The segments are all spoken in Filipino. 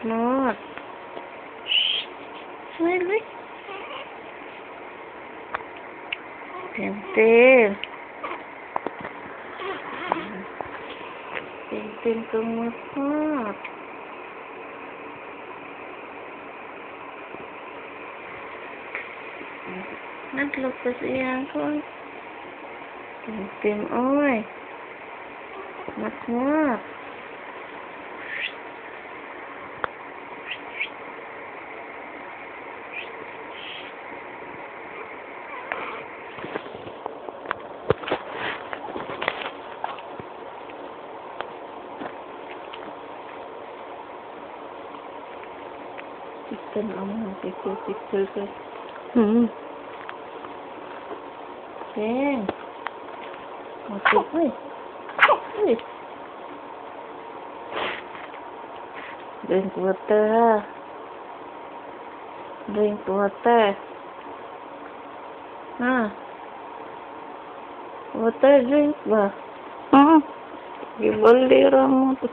Not. Shh. Smile, wait. Tintin. Tintin kumapot. Naglupas iyan ko. Tintin, oy. Mat-mat. Ikan ang pikir-pikir ka. Seng. Masuk, weh. Weh. Drink water, ha. Drink water. Ha. Water drink ba? Gibali mo to.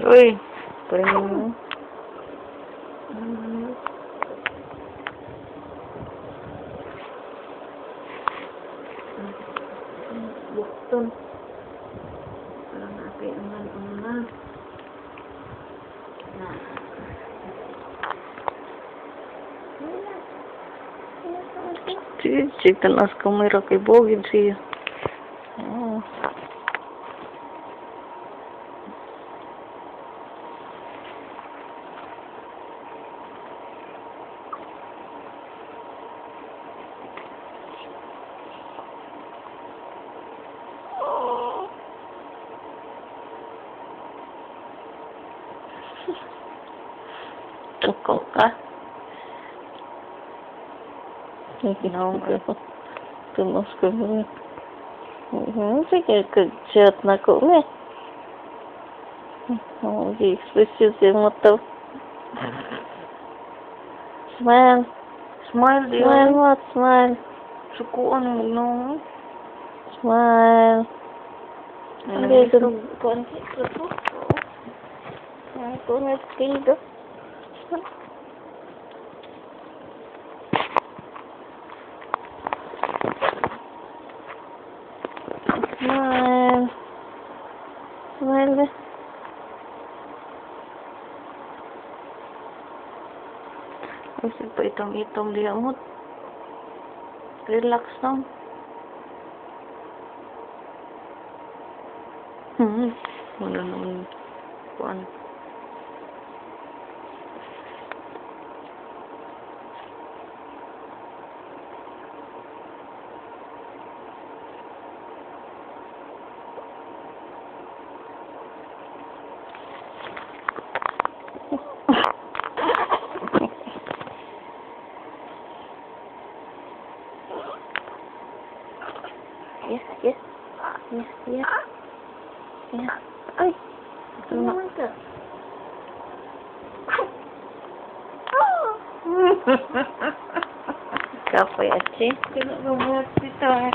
Uy, paling mo. Bukton. Parang natin uman. Nah. Cik tenas kamera kay bogid siya. Oh. Tengkok ka. Ginawa ko. Tumas ko mo. Sige, kag-chat na ko me. Expression siya mo to. Smile. Smile, dear. Smile what? Smile. Sukuan mo no. Smile. Ano Ito. konti ko. Ako na tido. Smile. Smile ba? Kasi pa itong dia mo. Relax lang. Wala naman kuan. Yes. Ay, ito naman ka. Kapoy achi. Kinagamat kita.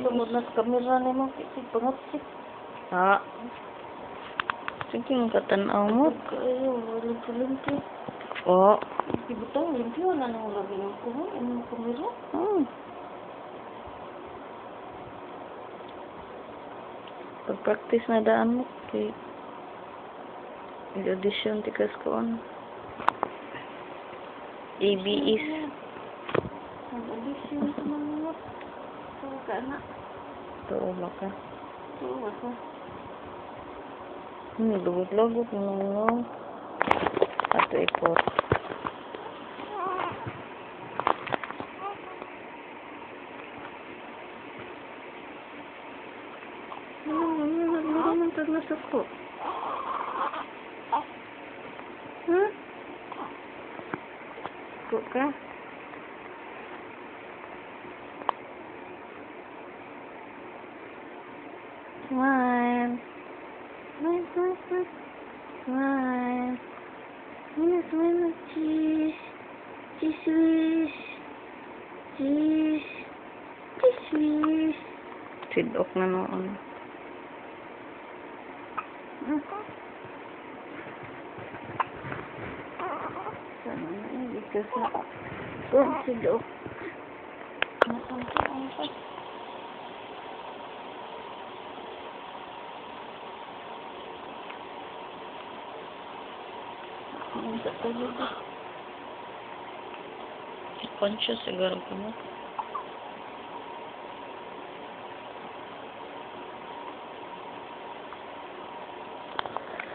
Lumod na sa kamera ni mo. Kasi pangatsik. Ha? Sige, katanaw mo. Kayo, walang-walang Oo. Ibutang limpyo na nang lagi ng kumo. Ano ang kamera? Pag-practice na daan mo. Kay audition tikas ko ano. ABS. Nag-audition sa mga. Tuwa ka na. Tuwa ka. Tuwa ka. Lugod-lugod mo. Ato ikot. Naman taglasok ko. Ikot ka. Smile. Smile. Smile. Cheese. Cheese. Cheese. Sis. Sidok na noon. Sana na yung bigas na. Oh, sidok. Nasaan pa? Ang sa talaga. Conscious siguro ko mo.